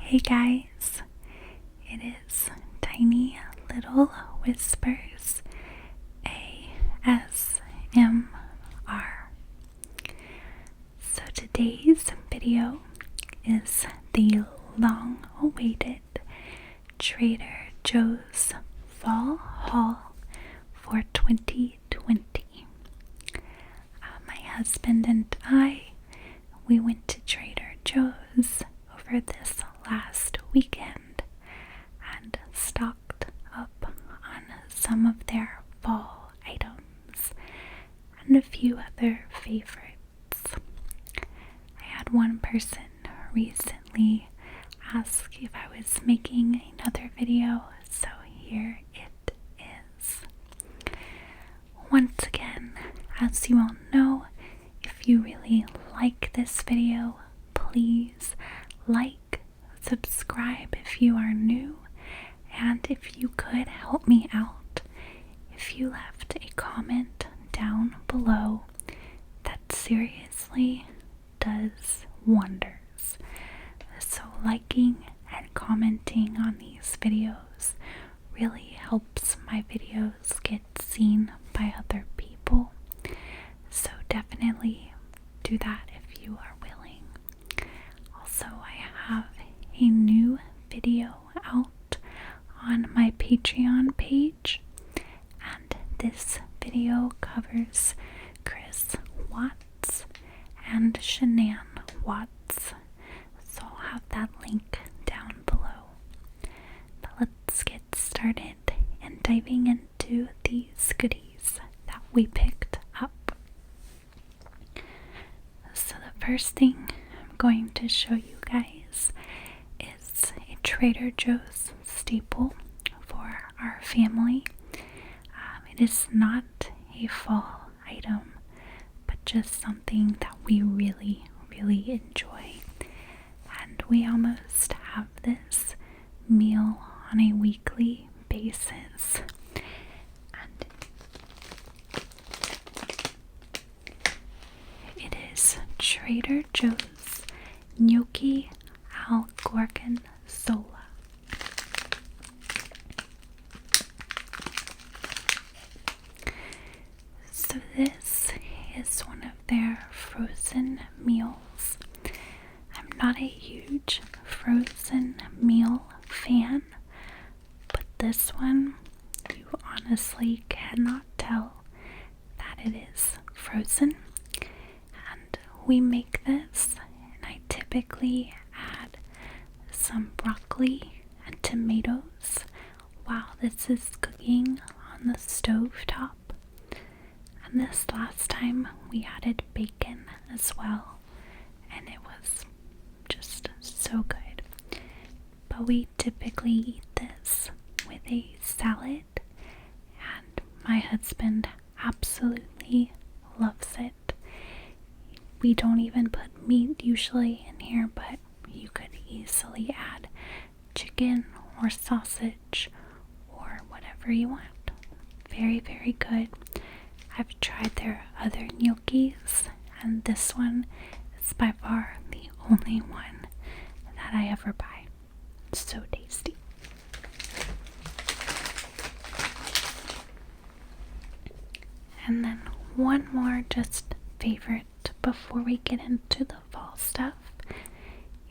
Hey guys, it is Tiny Little Whispers ASMR. So today's video is the long-awaited Trader Joe's Fall Haul for 2020. My husband and we went to Trader Joe's over this last weekend and stocked up on some of their fall items and a few other favorites. I had one person recently ask if I was making another video, so here it is. Once again, as you all know, if you really like this video, please like, subscribe if you are new, and if you could help me out, if you left a comment down below, that seriously does wonders. So liking and commenting on these videos really helps my videos get seen by other people. So definitely do that if you are willing. Also, I have a new video out on my Patreon page, and this video covers Chris Watts and Shanann Watts, so I'll have that link down below. But let's get started and diving into these goodies that we picked up. So the first thing I'm going to show you guys is a Trader Joe's staple for our family. It is not a fall item, but just something that we really enjoy. And we almost have this meal on a weekly basis. And it is Trader Joe's Gnocchi al Gorgonzola. So this is one of their frozen meals. I'm not a huge frozen meal fan, but this one, you honestly cannot tell that it is frozen. And we make this, and I typically add some broccoli and tomatoes while this is cooking on the stove top. And this last time we added bacon as well, and it was just so good. But we typically eat this with a salad, and my husband absolutely loves it. We don't even put meat usually in here, but you could easily add chicken or sausage or whatever you want. Very good. I've tried their other gnocchis, and this one is by far the only one that I ever buy. It's so tasty. And then one more just favorite before we get into the fall stuff.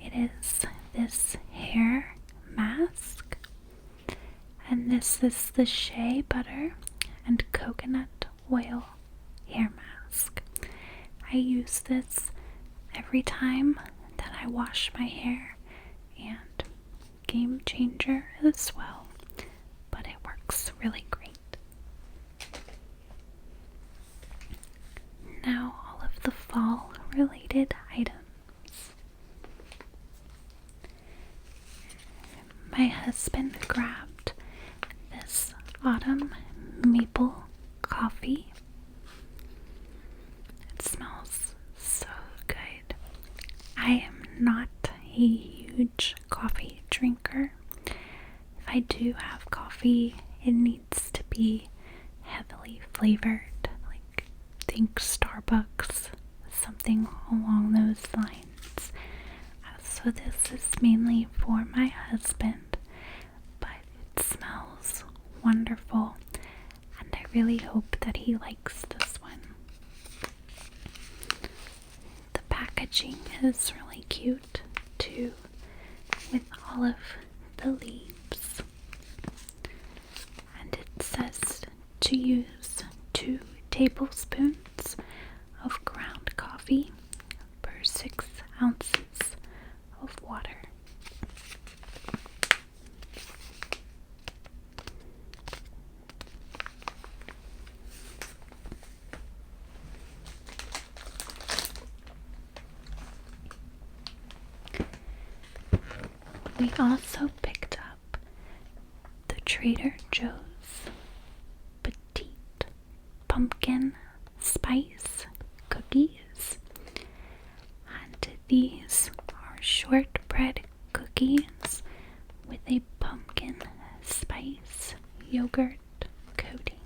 It is this hair mask, and this is the shea butter and coconut oil hair mask. I use this every time that I wash my hair, and game changer as well, but it works really great. Now all of the fall related items. My husband grabbed this autumn maple coffee. It smells so good. I am not a huge coffee drinker. If I do have coffee, it needs to be heavily flavored, like think Starbucks, something along those lines. So So this is mainly for my husband, but it smells wonderful, and I really hope that he likes this one. The packaging is really cute too, with all of the leaves, and it says to use 2 tablespoons of ground coffee per 6 ounces of water. We also picked up the Trader Joe's Petite pumpkin spice cookies, and these are shortbread cookies with a pumpkin spice yogurt coating.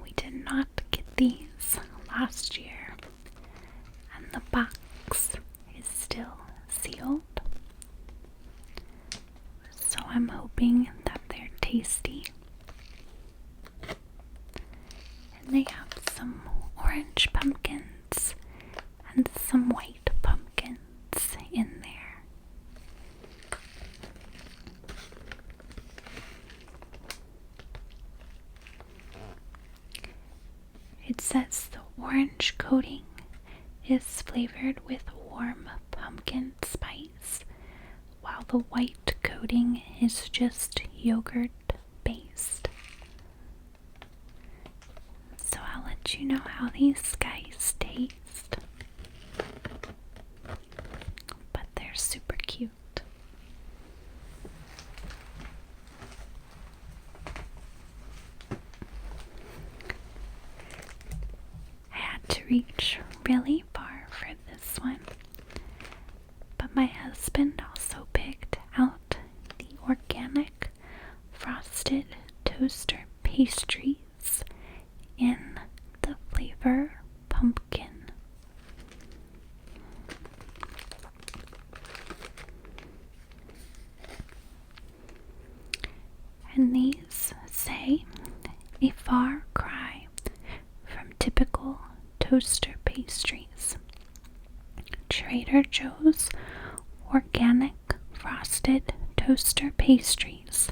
We did not get these last year, and the box is still sealed, so I'm hoping that they're tasty. And they have some orange pumpkins and some white pumpkins in there. It says the orange coating is flavored with warm pumpkin spice, while the white coating is just yogurt based. So I'll let you know how these guys taste. But they're super cute. I had to reach really far for this one, but my husband also picked out the organic frosted toaster pastries in the flavor pumpkin. And these say a far cry from typical toaster pastries. Trader Joe's organic frosted toaster pastries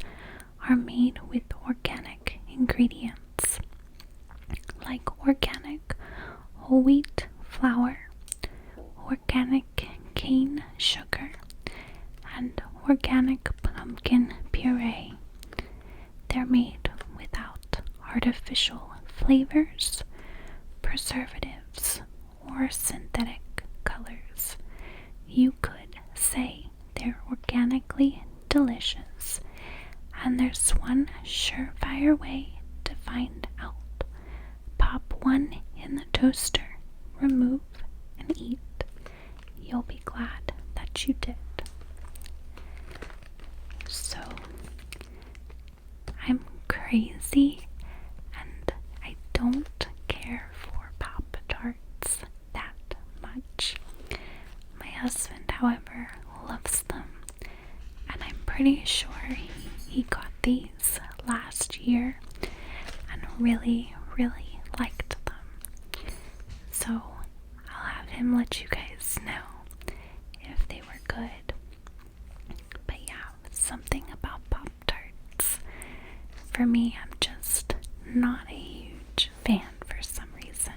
are made with organic ingredients like organic whole wheat flour, organic cane sugar, and organic pumpkin puree. They're made without artificial flavors, preservatives, or synthetic colors. You could say they're organically delicious, and there's one surefire way to find out. Pop one in the toaster, remove, and eat. You'll be glad that you did. So, I'm crazy, and I don't care for Pop-Tarts that much. My husband, however, loves them, and I'm pretty sure he got these last year and really liked them. So I'll have him let you guys know if they were good. But yeah, something about Pop-Tarts. For me, I'm just not a huge fan for some reason.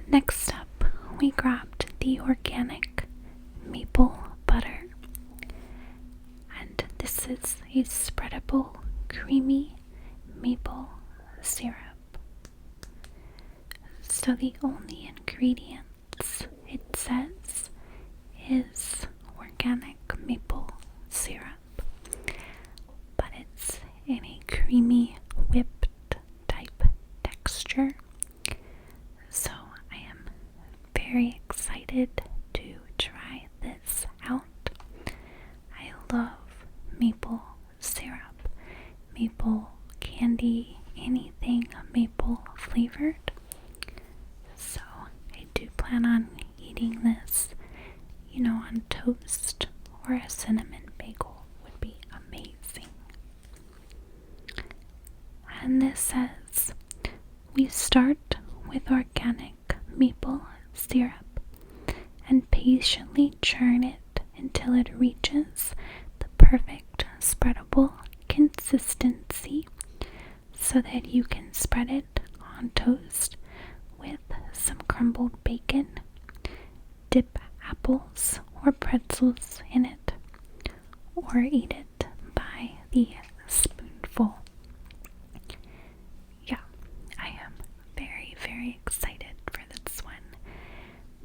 Next up, we grabbed the organic maple butter, and this is a spreadable creamy maple syrup. So the only ingredients it says is organic maple syrup, but it's in a creamy whipped type texture. So I am very excited to try this out, love maple syrup, maple candy, anything maple flavored. So I do plan on eating this, on toast, or a cinnamon bagel would be amazing. And this says, we start with organic maple syrup and patiently churn it until it reaches the perfect spreadable consistency so that you can spread it on toast with some crumbled bacon, dip apples or pretzels in it, or eat it by the spoonful. Yeah, I am very, very excited for this one.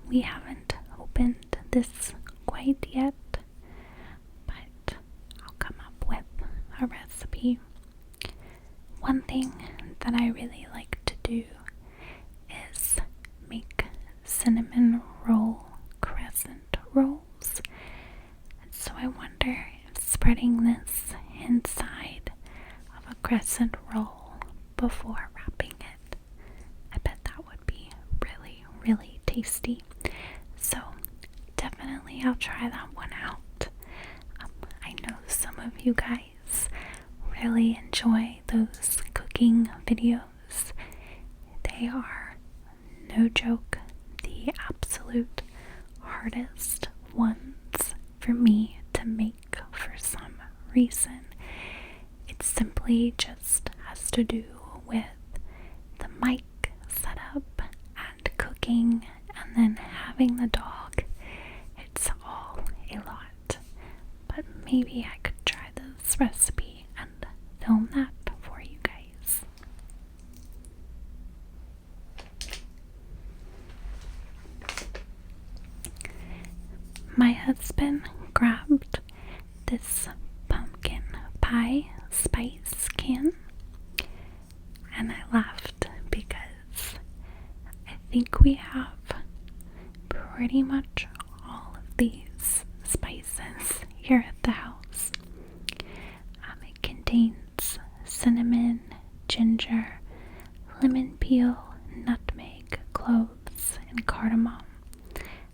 We haven't opened this quite yet, but I'll come up with a recipe. One thing that I really like to do is make cinnamon roll crescent rolls. And so I wonder if spreading this inside of a crescent roll before wrapping it, I bet that would be really, really tasty. So definitely I'll try that one out. I know some of you guys really enjoy those cooking videos. They are, no joke, the absolute hardest ones for me to make for some reason. It simply just has to do with the mic setup and cooking and then having the dog. It's all a lot. But maybe I could try this recipe and film that for you guys. My husband grabbed this pumpkin pie spice can, and I laughed because I think we have pretty much all of these spices here at the house. It contains cinnamon, ginger, lemon peel, nutmeg, cloves, and cardamom.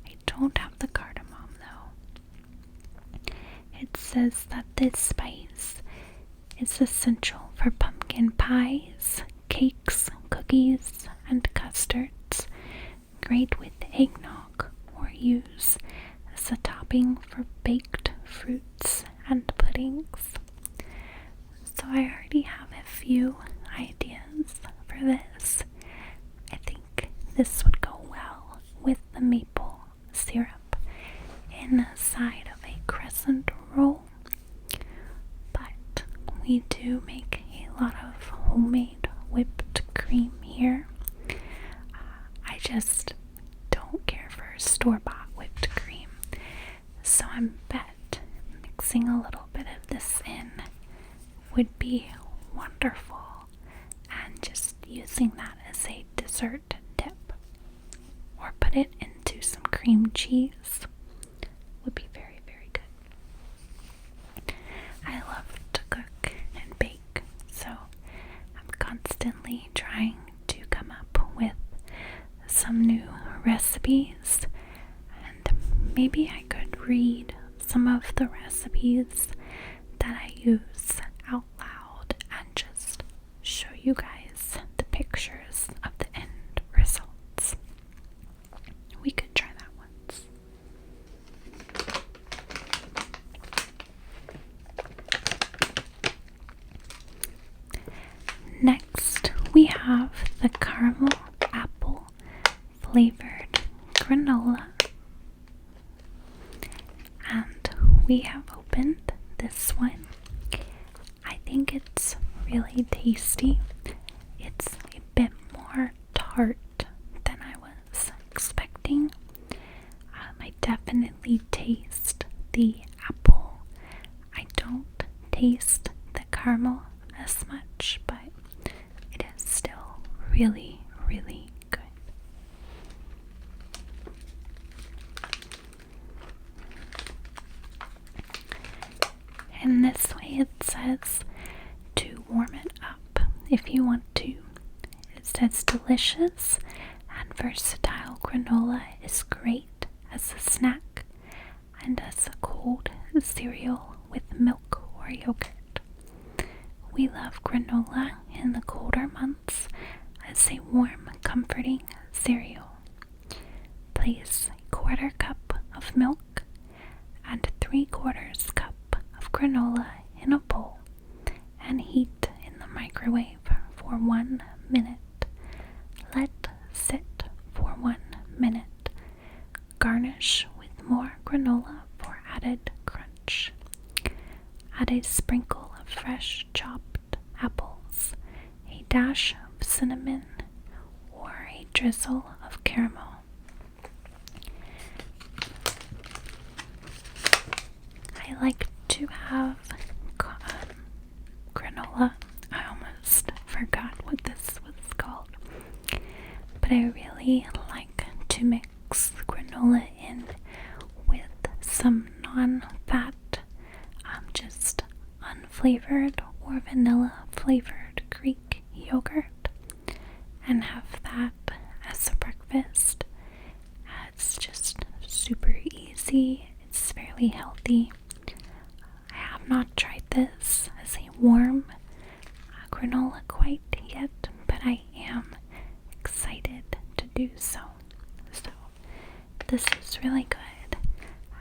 I don't have the cardamom though. It says that this spice is essential for pumpkin pies, cakes, cookies, and custards. Great with eggnog, or use as a topping for baked fruits and puddings. So I already have a few ideas for this. I think this would go well with the maple syrup inside of a crescent roll. But we do make a lot of homemade whipped cream here. I just don't care for store-bought whipped cream. So I bet mixing a little bit of this in would be wonderful, and just using that as a dessert dip, or put it into some cream cheese, would be very, very good. I love to cook and bake, so I'm constantly trying to come up with some new recipes, and maybe I could read some of the recipes that I use out loud and just show you guys the pictures of the end results. We could try that once. Next, we have the caramel apple flavored granola, and we have opened this one. I think it's really tasty. It's a bit more tart than I was expecting. I definitely taste the apple. I don't taste the caramel as much, but it is still really, really good. And this way it says to warm it up if you want to. It says delicious and versatile granola is great as a snack and as a cold cereal with milk or yogurt. We love granola in the colder months as a warm, comforting cereal. Place a 1/4 cup of milk and 3/4 cup of granola in a bowl and heat in the microwave for 1 minute. Let sit for 1 minute. Garnish with more granola for added crunch. Add a sprinkle of fresh chopped apples, a dash of cinnamon, or a drizzle of caramel. I like to have granola. I almost forgot what this was called. But I really like to mix granola in with some non-fat, just unflavored or vanilla flavored Greek yogurt and have that as a breakfast. It's just super easy. It's fairly healthy. I have not tried this as a warm granola quite yet, but I am excited to do so. So this is really good.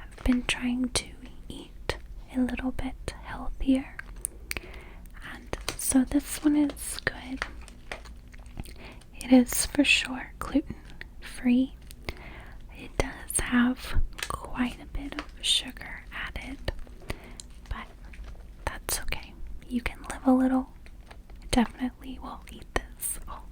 I've been trying to eat a little bit healthier, and so this one is good. It is for sure gluten free. It does have quite a bit of sugar added, but that's okay. You can live a little. Definitely will eat this all.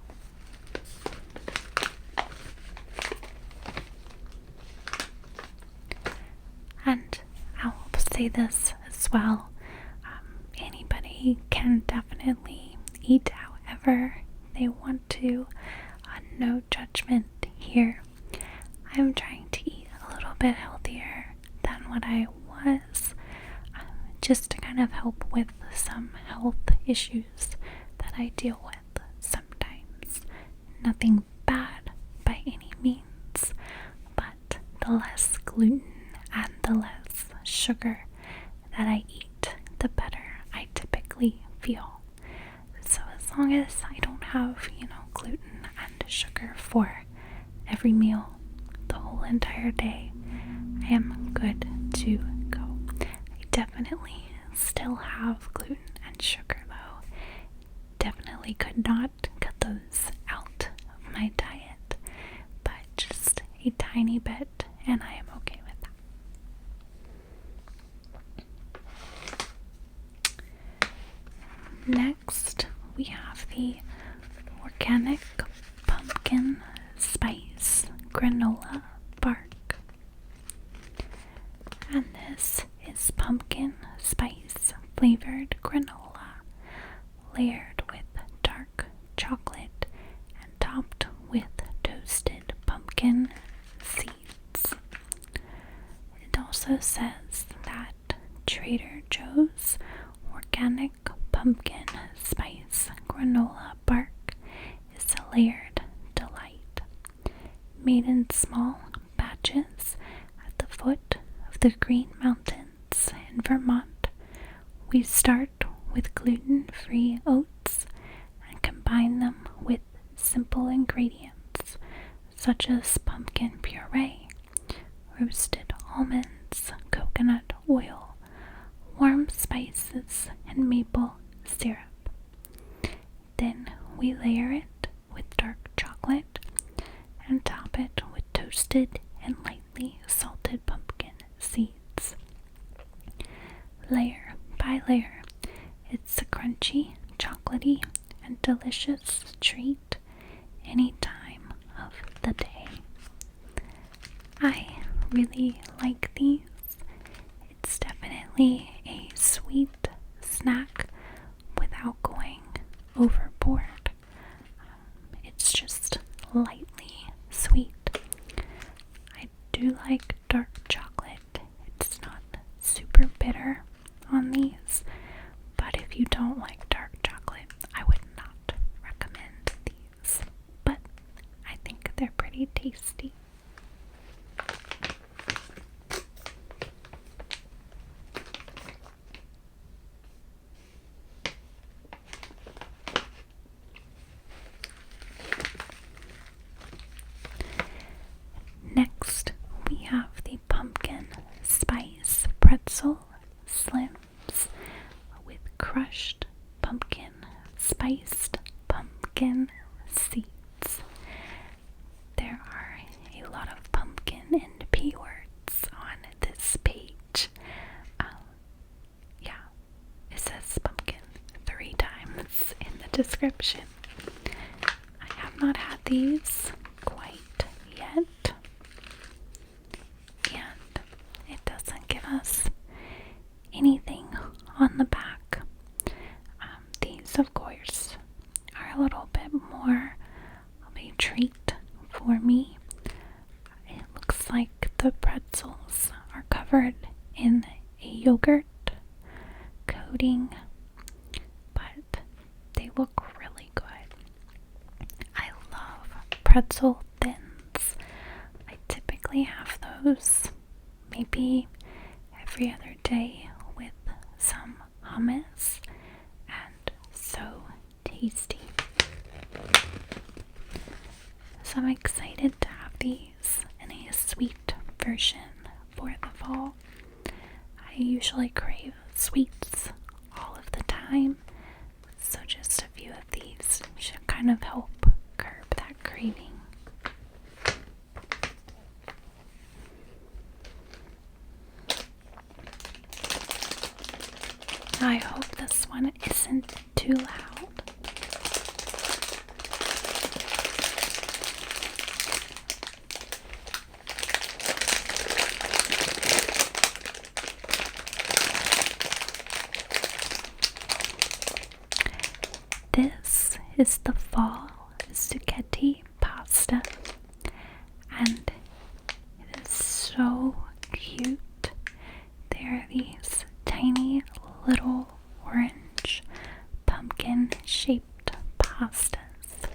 And I'll say this as well. Anybody can definitely eat however they want to. No judgment here. I'm trying to eat a little bit healthier than what I was, just to kind of help with some health issues that I deal with sometimes. Nothing bad by any means, but the less gluten and the less sugar that I eat, the better I typically feel. So as long as I don't have, gluten and sugar for every meal the whole entire day, I am good to go. I definitely still have gluten and sugar though. Definitely could not cut those out of my diet, but just a tiny bit, and I am okay with that. Next, we have the organic pumpkin spice granola bark. And this is pumpkin spice flavored granola layered with dark chocolate and topped with toasted pumpkin seeds. It also says that Trader Joe's organic pumpkin spice granola bark is a layered delight. Made in small batches at the foot of the Green Mountains in Vermont, we start with gluten-free oats and combine them with simple ingredients such as pumpkin puree, roasted almonds, coconut oil, warm spices, and maple syrup. Then we layer it with dark chocolate and top it with toasted and lightly salted pumpkin seeds. Layer by layer, it's a crunchy, chocolatey, and delicious treat any time of the day. I really like these. It's definitely a sweet snack without going overboard. It's just lightly sweet. I do like dark chocolate. It's not super bitter on these. don't like dark chocolate, I would not recommend these, but I think they're pretty tasty. Next, we have the pumpkin spice pretzel slims with crushed pumpkin, spiced pumpkin seeds. There are a lot of pumpkin and P words on this page. Yeah, it says pumpkin 3 times in the description. I have not had these quite yet, and it doesn't give us anything on the back. These, of course, are a little bit more of a treat for me. It looks like the pretzels are covered in a yogurt coating, but they look really good. I love pretzel thins. I typically have those maybe every other day with some hummus, and so tasty. So I'm excited to have these in a sweet version for the fall. I usually crave sweets all of the time, so just a few of these should kind of help curb that craving. I hope this one isn't too loud. This is the fall spaghetti pasta, and it is so cute. There are these tiny little orange pumpkin shaped pastas.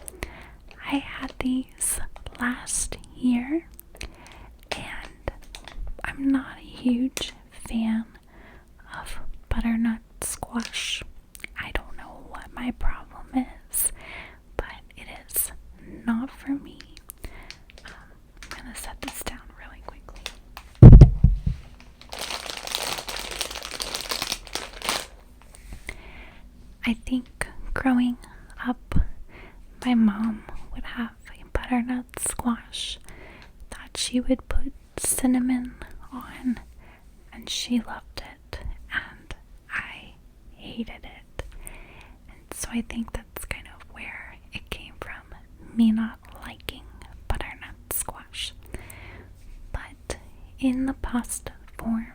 I had these last year, and I'm not a huge fan of butternut squash. I don't know what my problem is, but it is not for me. I'm gonna set this down really quickly. I think growing up, my mom would have a butternut squash that she would put cinnamon on, and she loved it, and I hated it. And so I think that's kind of where it came from, me not liking butternut squash. But in the pasta form,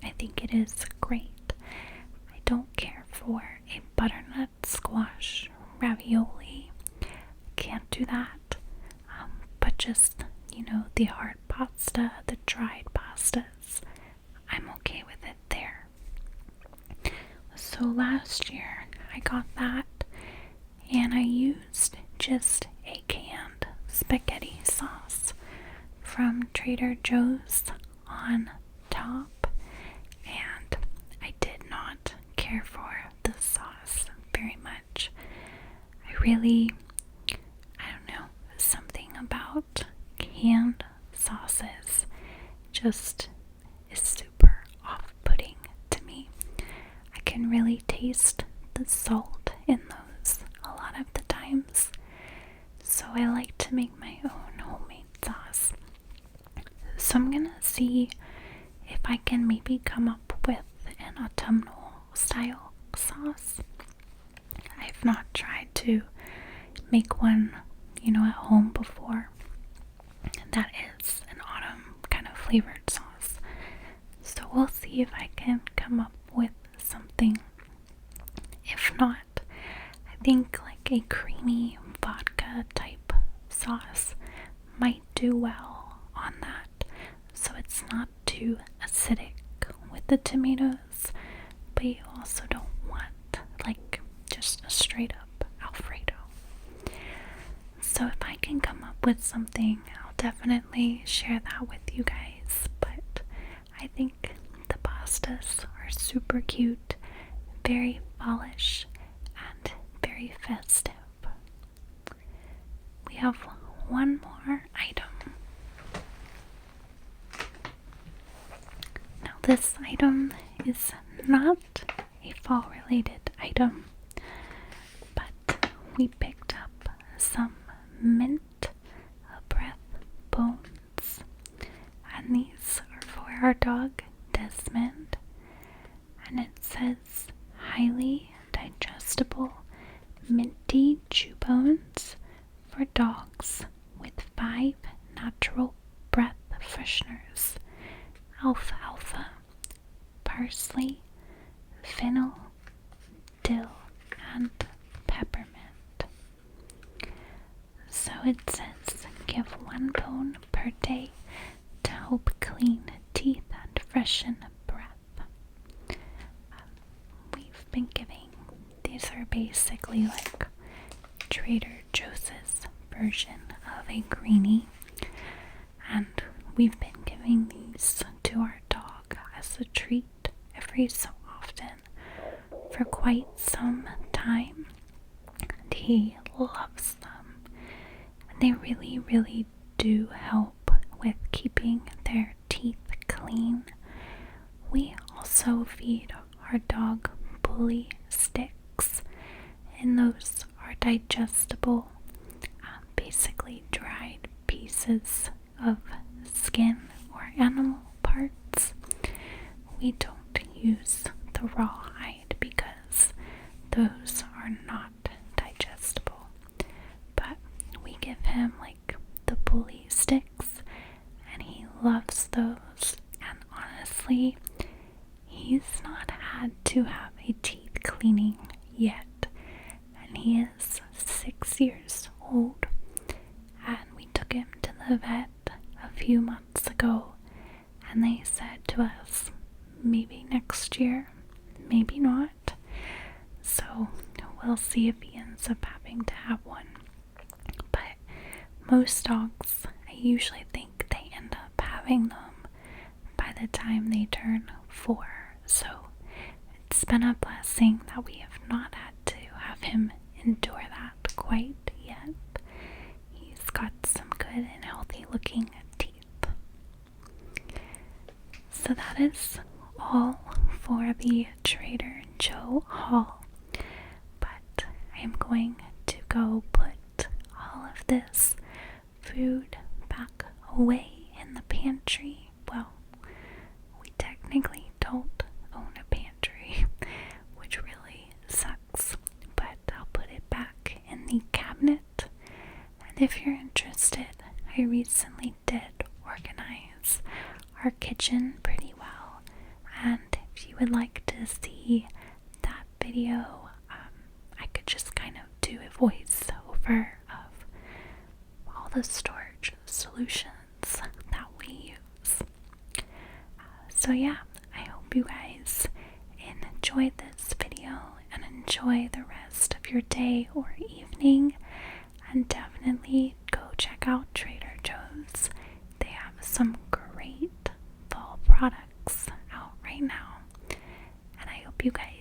I think it is great. I don't care for a butternut squash ravioli. Can't do that. But just, the hard pasta, the dried pastas, I'm okay with it there. So last year I got that, and I used just a canned spaghetti sauce from Trader Joe's on top, and I did not care for the sauce very much. I don't know, something about canned sauces just is super off-putting to me. I can really taste the salt in those a lot of the times, so I like to make my own homemade sauce. So I'm gonna see if I can maybe come up with an autumnal style sauce. I've not tried to make one, at home before. That is an autumn kind of flavored sauce. So we'll see if I can come up with something. If not, I think like a creamy vodka type sauce might do well on that, so it's not too acidic with the tomatoes, but you also don't want like straight up Alfredo. So if I can come up with something, I'll definitely share that with you guys. But I think the pastas are super cute, very fallish, and very festive. We have one more item. Now this item is not a fall related item, but we picked up some mint breath bones, and these are for our dog Desmond, and it says highly digestible minty chew bones for dogs with 5 natural breath fresheners: alfalfa, parsley, fennel, dill, and peppermint. So it says give 1 bone per day to help clean teeth and freshen breath. We've been giving, these are basically like Trader Joe's version of a greenie, and we've been giving these to our dog as a treat every so often for quite some time, and he loves them. And they really, really do help with keeping their teeth clean. We also feed our dog bully sticks, and those are digestible, basically dried pieces of skin or animal parts. We don't use the raw hide because those are not digestible, but we give him like the bully sticks, and he loves those. And honestly, he's not had to have a teeth cleaning yet, and he is 6 years old, and we took him to the vet a few months ago, and they said to us, maybe next year, maybe not. So we'll see if he ends up having to have one. But most dogs, I usually think they end up having them by the time they turn 4. So it's been a blessing that we have not had to have him endure that quite yet. He's got some good and healthy looking teeth. So that is all for the Trader Joe haul, but I am going to go put all of this food back away in the pantry. Well, we technically don't own a pantry, which really sucks, but I'll put it back in the cabinet. And if you're interested, I recently did organize our kitchen pretty well, and if you would like to see that video, I could just kind of do a voiceover of all the storage solutions that we use. So yeah, I hope you guys enjoyed this video and enjoy the rest of your day or evening, and definitely go check out Trader Joe's. They have some great fall products out right now, and I hope you guys